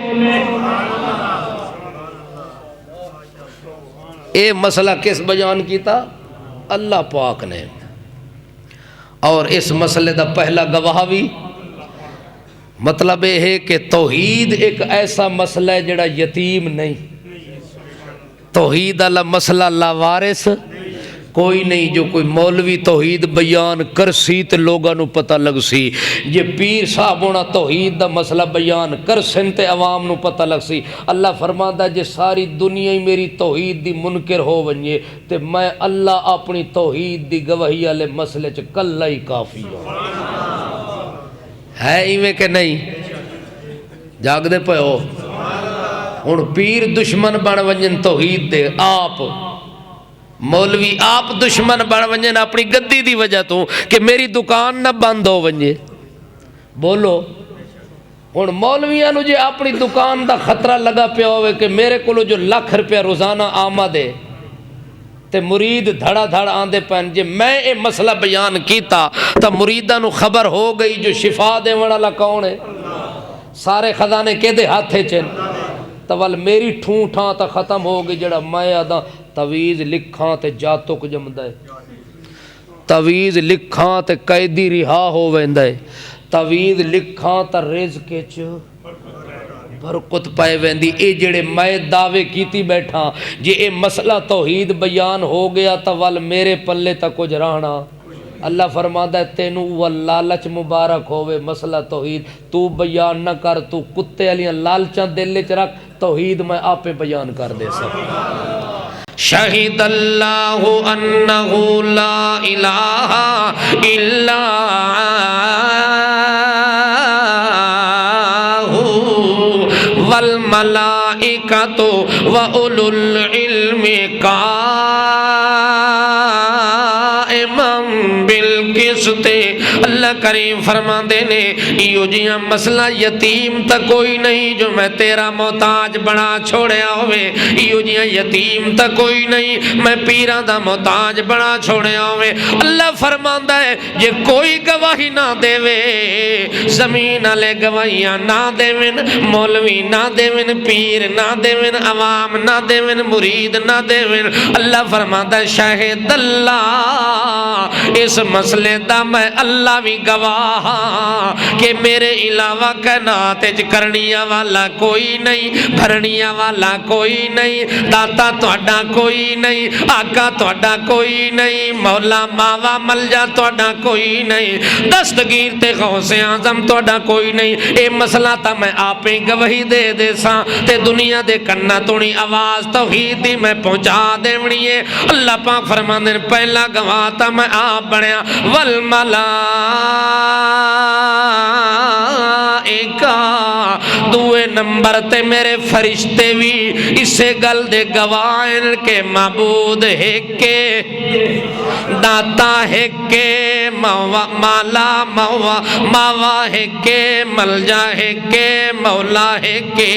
اے مسئلہ کس بیان کیتا اللہ پاک نے اور اس مسئلے دا پہلا گواہ بھی مطلب یہ ہے کہ توحید ایک ایسا مسئلہ ہے جڑا یتیم نہیں توحید اللہ مسئلہ لاوارث کوئی نہیں جو کوئی مولوی توحید بیان کر سی تے لوگاں نو پتہ لگ سی جے پیر صاحب ہونا توحید دا مسئلہ بیان کر سن تے عوام نو پتہ لگ سی اللہ فرماندا جے ساری دنیا ہی میری توحید دی منکر ہو ونجے تے میں اللہ اپنی توحید دی گواہی والے مسئلے چ کلا ہی کافی ہوں ہے ایویں کہ نہیں جاگ دے پے ہو ہن پیر دشمن بن ونجن توحید دے آپ مولوی آپ دشمن بن ونجن اپنی گدی دی وجہ تو کہ میری دکان نہ بند ہو ونجے بولو ہن مولویاں نو جے اپنی دکان دا خطرہ لگا پیا ہوئے کہ میرے کولو جو لاکھ روپیہ روزانہ آمد ہے تے مرید دھڑا دھڑ آندے پین جے میں اے مسئلہ بیان کیتا تا مریداں نو خبر ہو گئی جو شفا دے والا کون ہے سارے خزانے کے دے ہاتھے چن تول میری ٹھوں ٹھاں تا ختم ہو گئی جڑا میں آدھا تویز لکھاں تے جاتک جمدہ ہے تویز لکھاں تے قیدی رہا ہو ویندہ ہے تویز لکھاں تا رزق چ برکت پائے ویندی اے جڑے میں دعوے کیتی بیٹھا جے اے مسئلہ توحید بیان ہو گیا تول میرے پلے تا کچھ رہنا اللہ فرماتا ہے تینوں وہ لالچ مبارک ہوئے مسئلہ توحید تو بیان نہ کر تو کتے علیاں لالچاں دل چ رکھ توحید میں آپ بیان کر دے سکتا شہید اللہ انہو لا الہ الا ہو والملائکۃ وَأُولُو الْعِلْمِ قائماً بالقسط اللہ کریم فرما دینے ایو جیاں مسئلہ یتیم تا کوئی نہیں جو میں تیرا محتاج بنا چھوڑیا ہوئے ایو جیاں یتیم تا کوئی نہیں میں پیران دا محتاج بنا چھوڑیا ہوئے اللہ فرماندہ ہے جے کوئی گواہی نہ دے وے زمین علی گواہیاں نہ دے ون مولوی نہ دے ون پیر نہ دے ون عوام نہ دے ون مرید نہ دے ون اللہ فرماندہ ہے شاہد اللہ اس مسئلے دا میں اللہ بھی گواہ کہ میرے علاوہ کائنات وچ کرنیاں والا کوئی نہیں بھرنیاں والا کوئی نہیں داتا تہاڈا کوئی نہیں آقا تہاڈا کوئی نہیں مولا ماوا ملجا تہاڈا کوئی نہیں دستگیر تے غوث اعظم تہاڈا کوئی نہیں اے مسئلہ تا میں آپے گواہی دے دے ساں تے دنیا دے کنا تونی آواز توحید دی میں پہنچا دیونی ہے اللہ پاک فرماندے پہلا گواہ تا میں آپ بنیا والملائکہ دوے نمبر تے میرے فرشتے بھی اسے گل دے گواہن کے معبود ہے کے داتا ہے کے مالا ماوا ہے کے ملجا ہے کے مولا ہے کے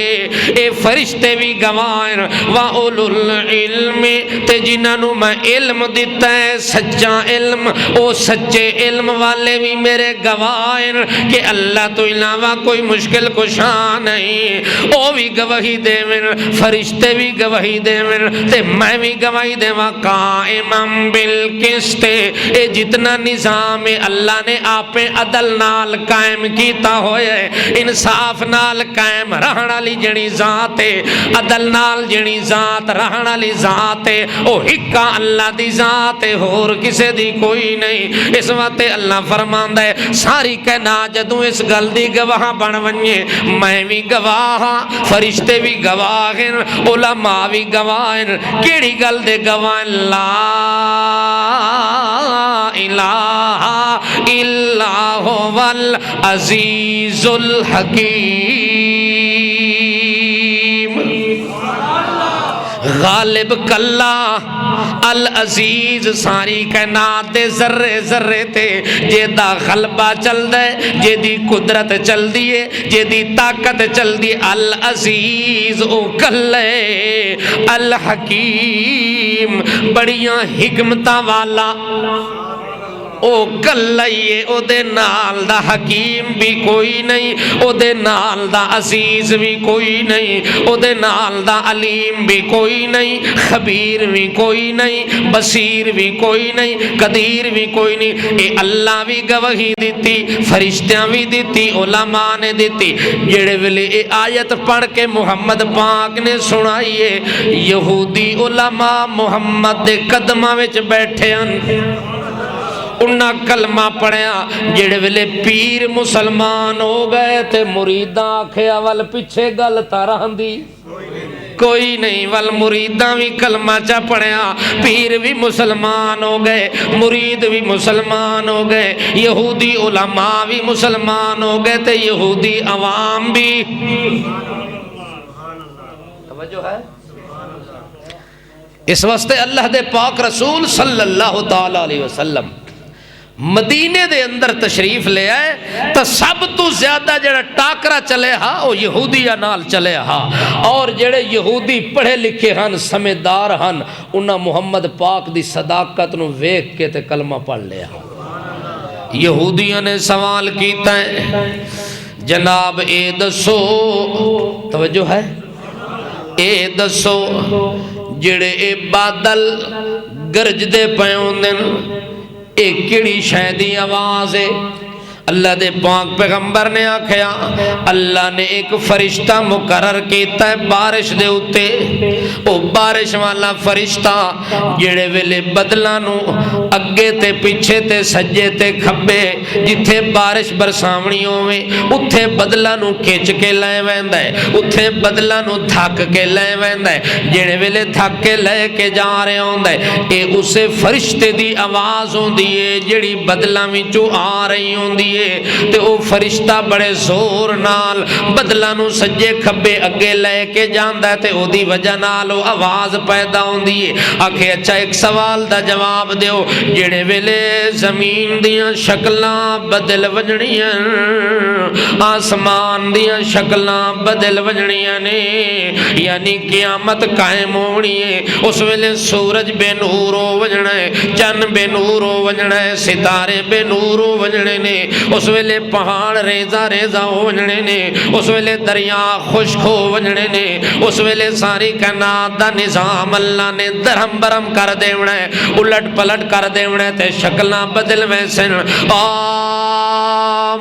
اے فرشتے بھی گواہن وَأُولُو الْعِلْمِ تے جنہاں نو میں علم دیتا ہے سچا علم او سچے علم والے بھی میرے گواہن کہ اللہ تو علاوہ کوئی مشکل کشا نہیں او بھی گواہی دے من فرشتے بھی گواہی دے من تے میں بھی گواہی دے وہاں قائمم بالقسط اے جتنا نظام اللہ نے آپ عدل نال قائم کیتا ہوئے انصاف نال قائم رہنا لی جنی ذات ہے عدل نال جنی ذات رہنا لی ذات ہے او ہکا اللہ دی ذات ہے اور کسے دی کوئی نہیں اس وقت اللہ فرماندہ ہے ساری کائنات جدوں اس گل دی گواہ بن ونجے میں بھی گواہ فرشتے بھی گواہ ہیں علماء بھی گواہ ہیں کیڑی گل دے گواہ لا الہ الا هو العزیز الحکیم غالب کلا العزیز ساری کائنات دے ذرے ذرے تے جے دا غلبہ چل دے جے دی قدرت چل دیے جے دی طاقت چل دی العزیز او کلے الحکیم بڑیاں حکمتاں والا او کلائیے او دے نال دا حکیم بھی کوئی نہیں او دے نال دا عزیز بھی کوئی نہیں او دے نال دا علیم بھی کوئی نہیں خبیر بھی کوئی نہیں بصیر بھی کوئی نہیں قدیر بھی کوئی نہیں اے اللہ بھی گواہی دیتی فرشتیاں بھی دیتی علماء نے دیتی جڑے ویلے اے آیت پڑھ کے محمد پاک نے سنائیے یہودی علماء محمد دے قدماں وچ بیٹھے ہیں انہاں کلمہ پڑھیا جڑے ویلے پیر مسلمان ہو گئے تے مریداں آکھیا ول پیچھے گل تارہن دی کوئی نہیں ول مریداں بھی کلمہ چا پڑھیا پیر بھی مسلمان ہو گئے مرید بھی مسلمان ہو گئے یہودی علماء بھی مسلمان ہو گئے تے یہودی عوام بھی توجہ ہے اس واسطے اللہ دے پاک رسول صلی اللہ تعالی علیہ وسلم مدینے دے اندر تشریف لے آئے تو سب تو زیادہ جڑا ٹاکرا چلے ہاں وہ یہودیہ نال چلے ہاں اور جڑے یہودی پڑھے لکھے ہن سمجھدار ہن انہاں محمد پاک دی صداقت نو ویکھ کے تے کلمہ پڑھ لیا یہودیوں نے سوال کیتا ہے جناب اے دسو توجہ ہے اے دسو جڑے اے بادل گرج دے پیوندن ایک کڑی شہدی آواز ہے اللہ دے پاک پیغمبر نے آکھیا اللہ نے ایک فرشتہ مقرر کیتا ہے بارش دے اتے او بارش والا فرشتہ جڑے ویلے بدلاں نو اگے تے پیچھے تے سجے تے کھبے جتھے بارش برساونی ہووے اتھے بدلاں نو کھچ کے لے ویندا ہے اتھے بدلاں نو تھک کے لے ویندا ہے جڑے ویلے تھک کے لے کے جا رہے ہوندا ہے اے اسے فرشتے دی آواز ہوندی ہے جڑی بدلاں وچوں آ رہی ہوندی تے او فرشتہ بڑے زور نال بدلاں نو سجے کھبے اگے لے کے جاندا ہے تے او دی وجہ نال او آواز پیدا ہوندی ہے آکھے اچھا ایک سوال دا جواب دیو جڑے ویلے زمین دیاں شکلاں بدل وجنیاں آسمان دیاں شکلاں بدل وجنیاں نے یعنی قیامت قائم ہونی ہے اس ویلے سورج بے نور ہو وجنا ہے چن بے نور ہو وجنا ہے ستارے بے نور ہو وجنے نے اس ویلے پہاڑ ریزہ ریزہ ہو وجنے نے اس ویلے دریا خشک ہو وجنے نے اس ویلے ساری کائنات دا نظام اللہ نے درہم برہم کر دیونا ہے الٹ پلٹ کر دیونا ہے تے شکلاں بدل ویسن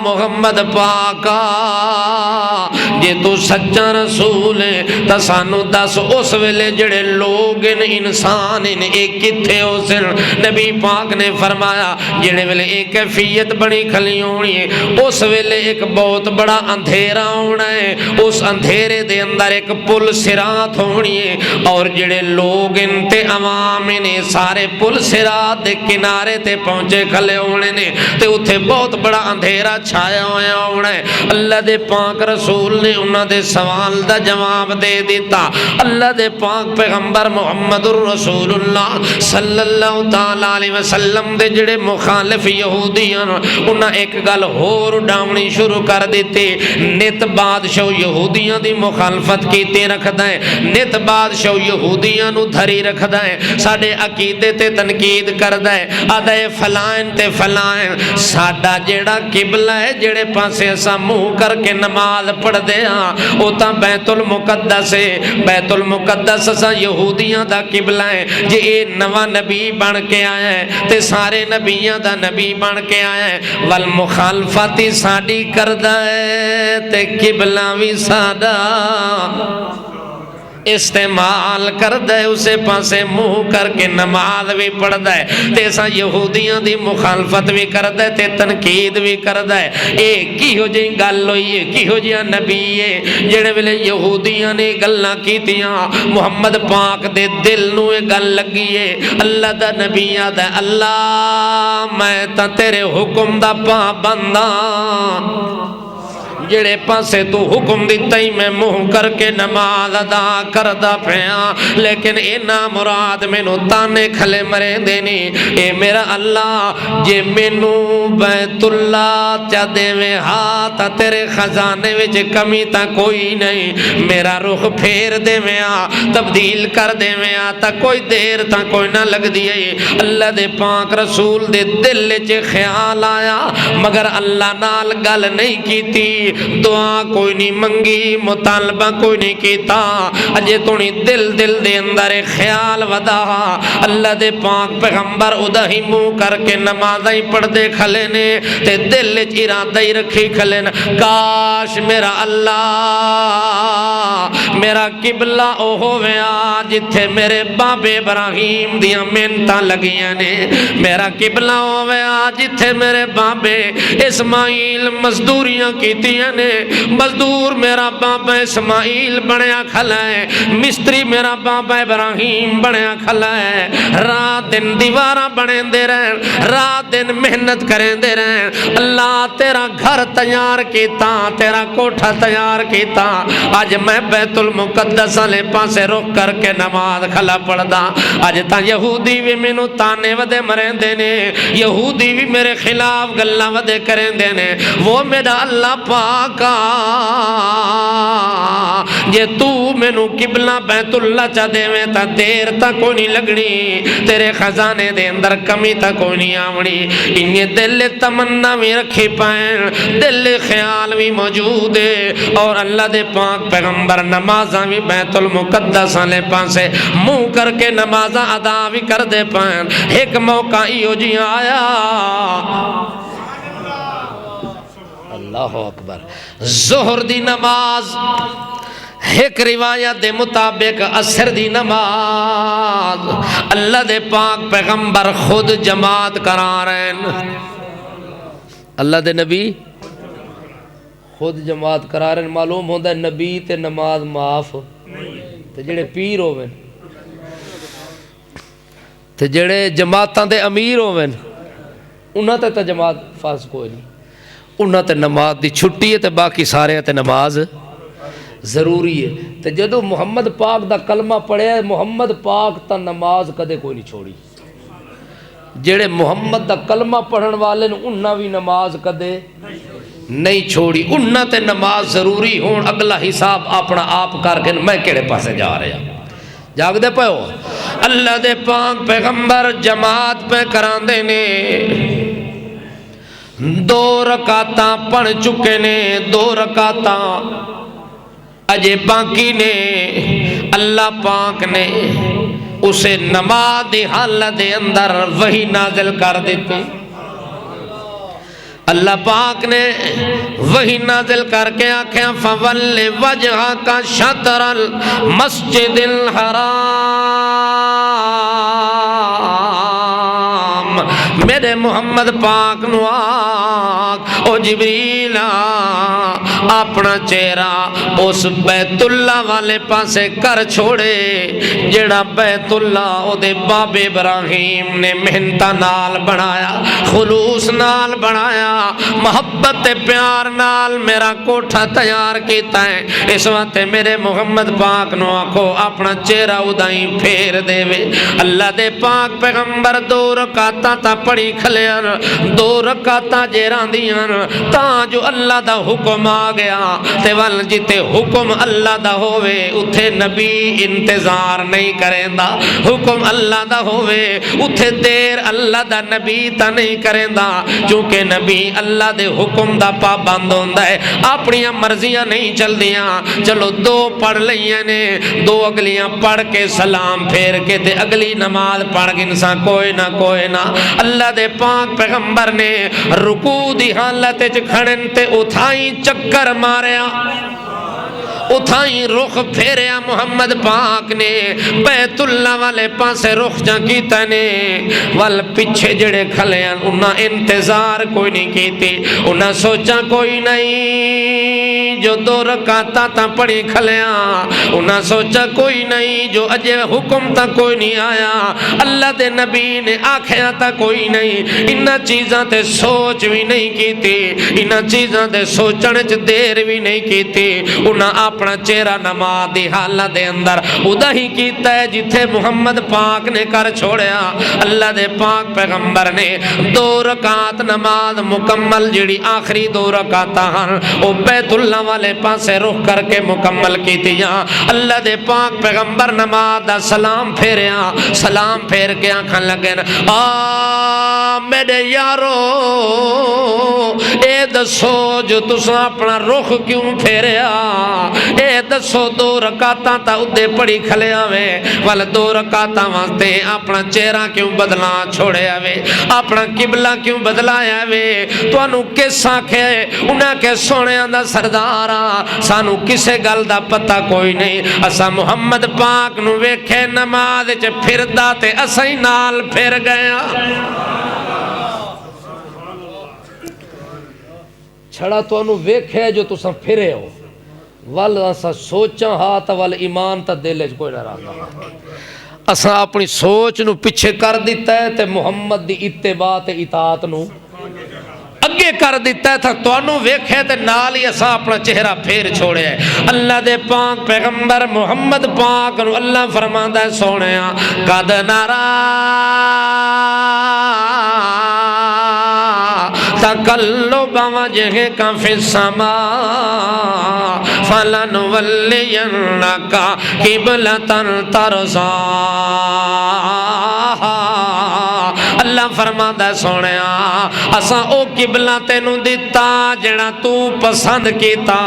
محمد پاکا جے تو سچا رسول ہے تا سانو دس اس ویلے جڑے لوگ انسان ایک کتھے ہو سن نبی پاک نے فرمایا جڑے ویلے ایک کیفیت بڑی کھلی ہونی ہے اس ویلے ایک بہت بڑا اندھیرا ہونا ہے اس اندھیرے دے اندر ایک پل صراط ہونی ہے اور جڑے لوگ انتے عوام نے سارے پل صراط دے کنارے تے پہنچے کھلے ہونے نے تے اتھے بہت بڑا اندھیرا چھایا ہویا ہونا ہے۔ اللہ دے پاک رسول نے انہاں دے سوال دا جواب دے دیتا۔ اللہ دے پاک پیغمبر محمد الرسول اللہ صلی اللہ تعالی علیہ وسلم دے جڑے مخالف یہودیاں انہاں ایک گل ہور ڈاونی شروع کر دیتے۔ نت بادشاہ یہودیاں دی مخالفت کیتے رکھدا ہے، نت بادشاہ یہودیاں نو دھری رکھدا ہے، ساڈے عقیدے تے تنقید کردا ہے، آدھا ہے فلائن تے فلائن۔ ساڈا جیڑا قبلہ ہے جڑے پاسے اساں منہ کر کے نماز پڑھ دے ہاں او تاں بیت المقدس ہے۔ بیت المقدس اساں یہودیاں دا قبلہ ہے۔ جے اے نواں نبی بن کے آیا ہے تے سارے نبیاں دا نبی بن کے آیا ہے، والمخالفتی ساڈی کردا ہے تے قبلہ بھی ساڈا استعمال کردا ہے، اسے پاسے منہ کر کے نماز بھی پڑھدا ہے تے سا یہودیاں دی مخالفت بھی کردا ہے تے تنقید بھی کردا ہے۔ اے کیہو جی گل ہوئی ہے، کیہو جہا نبی ہے جڑے ویلے یہودیاں نے گلاں کیتیاں محمد پاک دے دل نو اے گل لگی ہے۔ اللہ دا نبی آدا ہے اللہ میں تا تیرے حکم دا پابند ہاں، جڑے پاسے تو حکم دیتا ہی میں منہ کر کے نماز ادا کردا پیا، لیکن اے نا مراد مینوں تانے کھلے مرے دینی۔ اے میرا اللہ جے مینوں بیت اللہ چا دیویں ہاتھ تیرے خزانے وچ کمی تا کوئی نہیں، میرا رخ پھیر دیویں تبدیل کر دیویں تا کوئی دیر تا کوئی نہ لگ دیئے۔ اللہ دے پاک رسول دے دل وچ خیال آیا مگر اللہ نال گل نہیں کیتی، دعا کوئی نہیں منگی، مطالبہ کوئی نہیں کیتا، اجے تو نہیں دل دے اندر خیال ودا۔ اللہ دے پاک پیغمبر ادا ہی منہ کر کے نمازیں پڑھ دے کھلے نے تے دل وچ ارادہ ہی رکھی کھلے نے، کاش میرا اللہ میرا قبلہ او ہویا جتھے میرے بابے ابراہیم دیاں محنتاں لگیاں نے، میرا قبلہ ہویا جتھے میرے بابے اسماعیل مزدوریاں کیتیاں نے، مزدور میرا بابا اسماعیل بنیا کھلا ہے، مستری میرا بابا ابراہیم بنیا کھلا ہے، رات دن دیواراں بنے دے رہن، رات دن محنت کریں دے رہن۔ اللہ تیرا گھر تیار کیتا، تیرا کوٹھا تیار کیتا، آج میں بیت المقدس والے پاسے رخ کر کے نماز کھلا پڑھدا، آج تا یہودی بھی مینوں تانے ودے مریں دے نے، یہودی بھی میرے خلاف گلاں ودے کریں دے نے، وہ میرا اللہ پاکا جے تو مینوں قبلہ بیت اللہ چا دیویں تا دیر تا کوئی نہیں لگنی، تیرے خزانے دے اندر کمی تا کوئی نہیں آونی۔ انہیں دل تمنا بھی رکھی پائیں، دل خیال بھی موجود ہے، اور اللہ دے پاک پیغمبر نمازاں بھی بیت المقدس والے پاسے منہ کر کے نمازاں ادا بھی کر دے پائیں۔ ایک موقع ایو جی آیا، اللہ اکبر، ظہر دی نماز ایک روایت دے مطابق عصر دی نماز اللہ دے پاک پیغمبر خود جماعت کرا رہے ہیں، اللہ دے نبی خود جماعت کرا رہے ہیں۔ معلوم ہوندہ ہے نبی تے نماز معاف تے جڑے پیر ہوئے تے جڑے جماعتاں دے امیر ہوئے انہاں تے جماعت فرض کوئی نہیں، انہاں تے نماز دی چھٹی ہے تے باقی سارے تے نماز ضروری ہے۔ تے جدو محمد پاک دا کلمہ پڑھیا ہے، محمد پاک تا نماز کدے کوئی نہیں چھوڑی، جڑے محمد دا کلمہ پڑھن والے انہاں بھی نماز کدے نہیں چھوڑی، انہاں تے نماز ضروری ہون۔ اگلا حساب اپنا آپ کر کے میں کیڑے پاسے جا رہا جاگ دے پہو۔ اللہ دے پاک پیغمبر جماعت پہ کراندے نے، 2 رکعتاں پڑھ چکے نے، 2 رکعتاں اجے باقی نے۔ اللہ پاک نے اسے نماز دی حالت دے اندر وحی نازل کر دیتی، اللہ پاک نے وحی نازل کر کے آکھیں فَوَلِّ وَجْهَكَ شَطْرَ الْمَسْجِدِ الْحَرَامِ میرے محمد پاک نو آکھ او جبریل اپنا چہرہ اس بیت اللہ والے پاسے کر چھوڑے جڑا بیت اللہ او دے باب ابراہیم نے محنت نال بنایا، خلوص نال بنایا، محبت پیار نال میرا کوٹھا تیار کیتا ہے۔ اس وقت میرے محمد پاک نو آکھو اپنا چہرہ ادائیں پھیر دے وے۔ اللہ دے پاک پیغمبر 2 رکعتاں تا پڑھی کھلیاں، 2 رکعتاں جیران دیاں تاں جو اللہ دا حکم آ گیا تے ول جتے حکم اللہ دا ہووے اتھے نبی انتظار نہیں کریندا، حکم اللہ دا ہووے اتھے دیر اللہ دا نبی تا نہیں کریندا، چونکہ نبی اللہ دے حکم دا پابند ہوندا ہے، اپنی مرضیاں نہیں چل دیاں۔ چلو 2 پڑھ لئیاں نے، 2 اگلیاں پڑھ کے سلام پھیر کے تے اگلی نماز پڑھ کے انسان کوئی نہ اللہ دے پاک پیغمبر نے رکوع دی حالت وچ کھڑن تے اتھائیں چکر ماریا، اتھائیں رخ پھیریا محمد پاک نے بیت اللہ والے پاسے رخ جا کیتا نے، وال پیچھے جڑے کھلیاں انہاں انتظار کوئی نہیں کیتی، انہاں سوچا کوئی نہیں جو 2 رکعتاں تا پڑھی کھلیاں، انہاں سوچا کوئی نہیں جو اجے حکم تا کوئی نہیں آیا، اللہ دے نبی نے آکھیا تا کوئی نہیں، انہاں چیزاں تے سوچ بھی نہیں کیتی، انہاں چیزاں تے سوچن چ دیر بھی نہیں کیتی، انہاں اپنا چہرہ نماز دی حالت دے اندر ادا ہی کیتا ہے جتھے محمد پاک نے کر چھوڑیا۔ اللہ دے پاک پیغمبر نے 2 رکعت نماز مکمل جڑی آخری 2 رکعتاں ہن او بیت اللہ والے پاسے رخ کر کے مکمل کیتیاں۔ اللہ دے پاک پیغمبر نماز دا سلام پھیریا، سلام پھیر کے آنکھاں لگے میرے یارو اے دسو جو تساں اپنا رخ کیوں پھیریا، اے دسو 2 رکعتاں تا ادے پڑھی کھلیا وے وال 2 رکعتاں واسطے اپنا چہرہ کیوں بدلا چھوڑیا وے، اپنا قبلہ کیوں بدلایا وے، تانوں کس آکھے انہاں کے سونیاں دا سردارا سانو کسے گل دا پتہ کوئی نہیں، اسا محمد پاک نو ویکھے نماز وچ پھردا تے اساں ہی نال پھر گیا۔ چھڑا تانوں ویکھے جو تساں پھرے ہو ول اسا سوچاں ہاتھ ول ایمان تا دل وچ کوئی نہ رہندا، اسا اپنی سوچ نو پیچھے کر دیتا ہے تے محمد دی اتباع تے اطاعت نو اگے کر دیتا ہے تھا تانوں ویکھے تے نال ہی اسا اپنا چہرہ پھیر چھوڑیا ہے۔ اللہ دے پاک پیغمبر محمد پاک نو اللہ فرماندا ہے سونیا قد نرا تقلب وجهك في السماء فلنولينك قبلة ترضاها۔ اللہ فرماتا ہے سونیا اساں او قبلہ تینوں دتا جڑا تو پسند کیتا،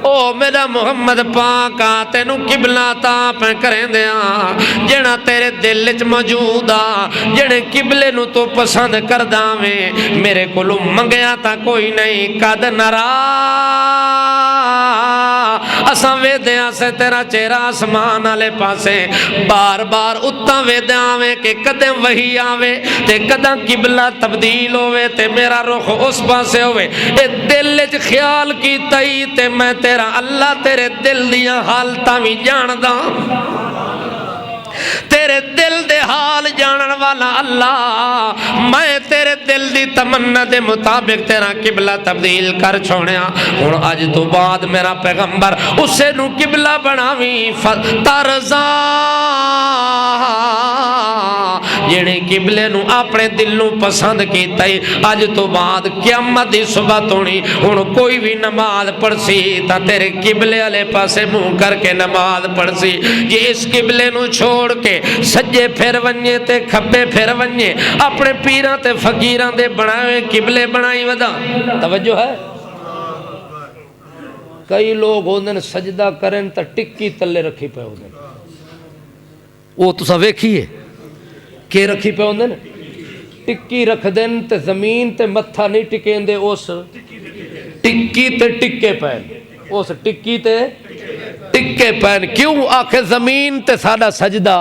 او میرا محمد پاک تینوں قبلہ تا پہ کریں دیا جڑا تیرے دل وچ موجود آ، جڑے قبلے نو تو پسند کردہ میں میرے کولوں منگیا تا کوئی نہیں۔ قد نرا اساں ویدیاں سے تیرا چہرہ آسمان والے پاسے بار بار اتاں ویدیاں میں کہ قدم وہی آوے تے قدم قبلہ تبدیل ہوئے تے میرا رخ اس پاسے ہوئے، اے دل وچ خیال کیتا ہی تے میں تیرا اللہ تیرے دل دیاں حالتاں بھی جانداں، تیرے دل دے حال جانن والا اللہ، میں تیرے دل دی تمنا دے مطابق تیرا قبلہ تبدیل کر چھوڑیا۔ ہن اج تو بعد میرا پیغمبر اسے نو قبلہ بناویں ترضا، جڑے قبلے نو اپنے دل نو پسند کیتا ہے اج تو بعد قیامت دی صبح تونی ہن کوئی بھی نماز پڑھسی تا تیرے قبلے والے پاسے منہ کر کے نماز پڑھسی، جے اس قبلے نو چھوڑ کے سجے پھر ونجے تے کھبے پھر ونجے اپنے پیراں تے فقیراں دے بنائے قبلے بنائی ودا۔ توجہ ہے؟ کئی لوگ ہوندے سجدہ کرن تے ٹکی تلے رکھی پے ہوندے، وہ تساں ویکھیے کہ رکھی پہ ہوندے نا ٹکی رکھ دین تے زمین تے متھا نہیں ٹکین دے، اس ٹکی تے ٹکے پین، اس ٹکی تے ٹکے پین کیوں؟ آکھے زمین تے ساڈا سجدہ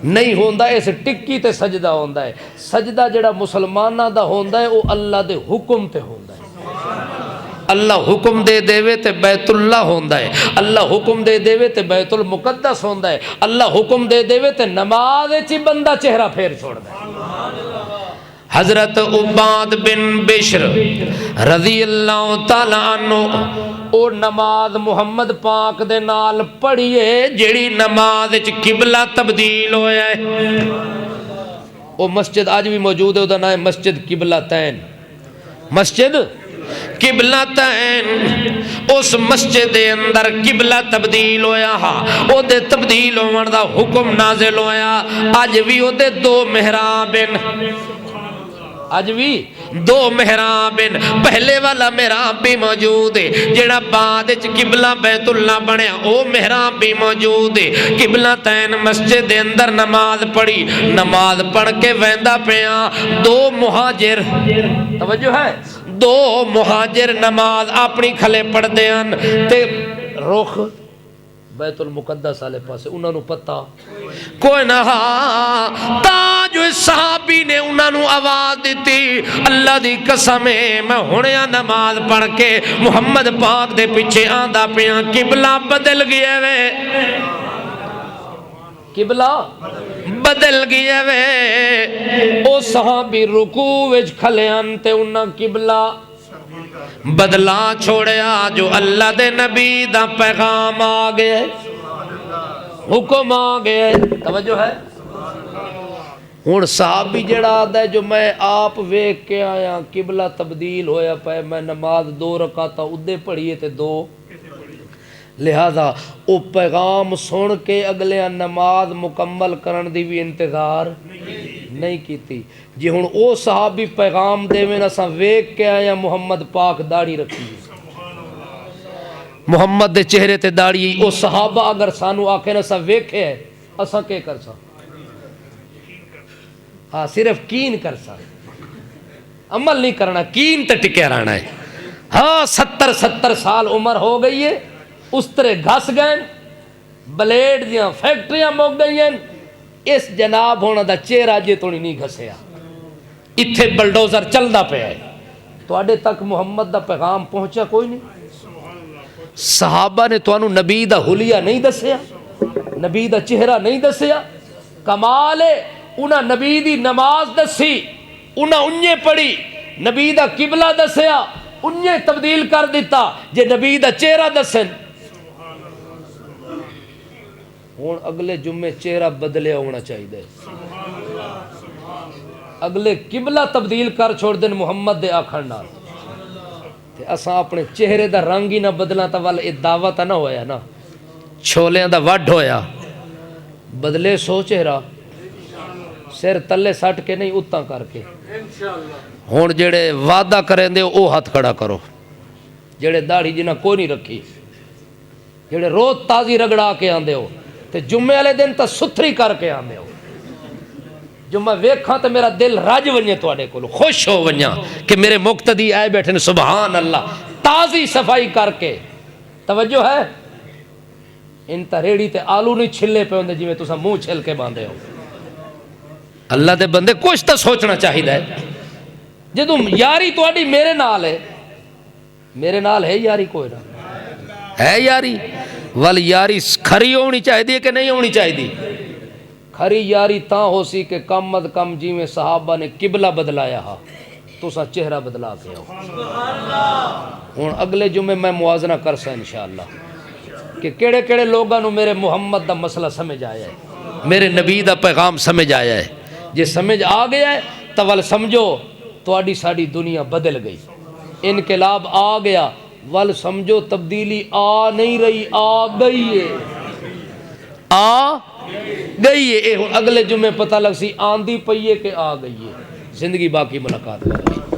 نہیں ہوندا اس ٹکی تے سجدہ ہوندا ہے سجدہ جڑا مسلماناں دا ہوندا ہے او اللہ دے حکم تے ہوندا ہے اللہ حکم دے دیوے تے بیت اللہ ہوندا ہے اللہ حکم دے دیوے تے بیت المقدس ہوندا ہے اللہ حکم دے دیوے تے نماز وچ بندہ چہرہ پھیر چھوڑدا ہے حضرت عباد بن بشر رضی اللہ تعالیٰ عنہ او نماز محمد پاک دے نال پڑھیے جیڑی نماز وچ قبلہ تبدیل ہویا ہے او مسجد آج بھی موجود ہے، او دا نام ہے مسجد قبلہ تین مسجد قبلہ تین اس مسجد دے اندر قبلہ تبدیل ہویا ہا او دے تبدیل ہون دا حکم نازل ہویا آج بھی او دے دو محراب آج بھی دو محراب پہلے والا محراب بھی موجود ہے جڑا بعد وچ قبلہ بیت اللہ بنیا او محراب بھی موجود ہے قبلہ تین مسجد دے اندر نماز پڑھی نماز پڑھ کے ویندا پیا دو مہاجر توجہ ہے دو مہاجر نماز اپنی کھلے پڑھ دیاں تے رخ بیت المقدس والے پاسے انہاں نو پتہ کوئی نہ تا جو صحابی نے انہاں نو آواز دیتی اللہ دی قسم ہے میں ہنیا نماز پڑھ کے محمد پاک دے پیچھے آندا پیا قبلہ بدل گیا وے قبلہ بدل گیا وے او صحابی رکوع وچ کھلیاں تے انہاں قبلہ بدلا چھوڑیا جو اللہ دے نبی دا پیغام آ گئے حکم آ گئے توجہ ہے ہن صحابی جڑا آدھا ہے جو میں آپ ویکھ کے آیا قبلہ تبدیل ہویا پے میں نماز دو رکعتاں ادھے پڑھیے تے دو لہذا او پیغام سن کے اگلے نماز مکمل کرن دی بھی انتظار نہیں کیتی جی ہن او صحابی پیغام دے میں اساں ویکھ کے آیا محمد پاک داڑھی رکھی محمد دے چہرے تے داڑھی او صحابہ اگر سانو آکھے اساں ویکھے ہے اساں کے کر سا ہاں صرف کین کر سا عمل نہیں کرنا کین تے ٹکے رہنا ہے ہاں 70 سال عمر ہو گئی ہے اس طرح گھس گئے بلیڈ دیاں فیکٹریاں مک گئی ہیں اس جناب ہونا دا چہرہ جے تو نہیں گھسیا اتھے بلڈوزر چلدا پیا ہے تو آڈے تک محمد دا پیغام پہنچا کوئی نہیں صحابہ نے تو انہوں نبی دا حلیہ نہیں دسیا نبی دا چہرہ نہیں دسیا کمال ہے انہاں نبی دی نماز دسی انہاں انجے پڑھی نبی دا قبلہ دسیا انجے تبدیل کر دیتا جے نبی دا چہرہ دسن ہون اگلے جمعے چہرہ بدلے ہونا چاہیے اگلے قبلہ تبدیل کر چھوڑ دن محمد دے آکھن نال تے اساں اپنے چہرے دا رنگ ہی نہ بدلنا تا ول اے دعوت نہ ہویا نا چھولیاں دا وڈ ہویا بدلے سو چہرہ سر تلے سٹ کے نہیں اتاں کر کے ہون جڑے وعدہ کریں دے او ہاتھ کھڑا کرو جڑے داڑھی جنہ کوئی نہیں رکھی جڑے روز تازی رگڑا کے آندے ہو تے جمعے والے دن تا ستھری کر کے آندے ہو جمعہ ویکھاں تے میرا دل رج ونجے تواڈے کولو خوش ہو ونجاں کہ میرے مقتدی آئے بیٹھے نے سبحان اللہ تازی صفائی کر کے توجہ ہے ان تا ریڑی تے آلو نہیں چھلے پہ ہوندے جویں تساں منہ چھل کے باندھے ہو اللہ دے بندے کچھ تو سوچنا چاہیے جدوں یاری تواڈی میرے نال ہے یاری کوئی نہ ہے یاری ول یاری کھری ہونی چاہیے کہ نہیں ہونی چاہیے کھری یاری تاں ہو سی کہ کم از کم جی میں صحابہ نے قبلہ بدلایا ہا تو سا چہرہ بدلا کے ہو ہن اگلے جمعے میں موازنہ کر سا انشاءاللہ کہ کیڑے کیڑے لوگاں نو میرے محمد دا مسئلہ سمجھ آیا ہے میرے نبی دا پیغام سمجھ آیا ہے جے سمجھ آ گیا ہے تو ول سمجھو تواڈی ساڈی دنیا بدل گئی انقلاب آ گیا ول سمجھو تبدیلی آ نہیں رہی آ گئی ہے آ گئی ہے اگلے جمعے پتہ لگ سی آندھی پئی ہے کہ آ گئی ہے زندگی باقی ملاقات ہے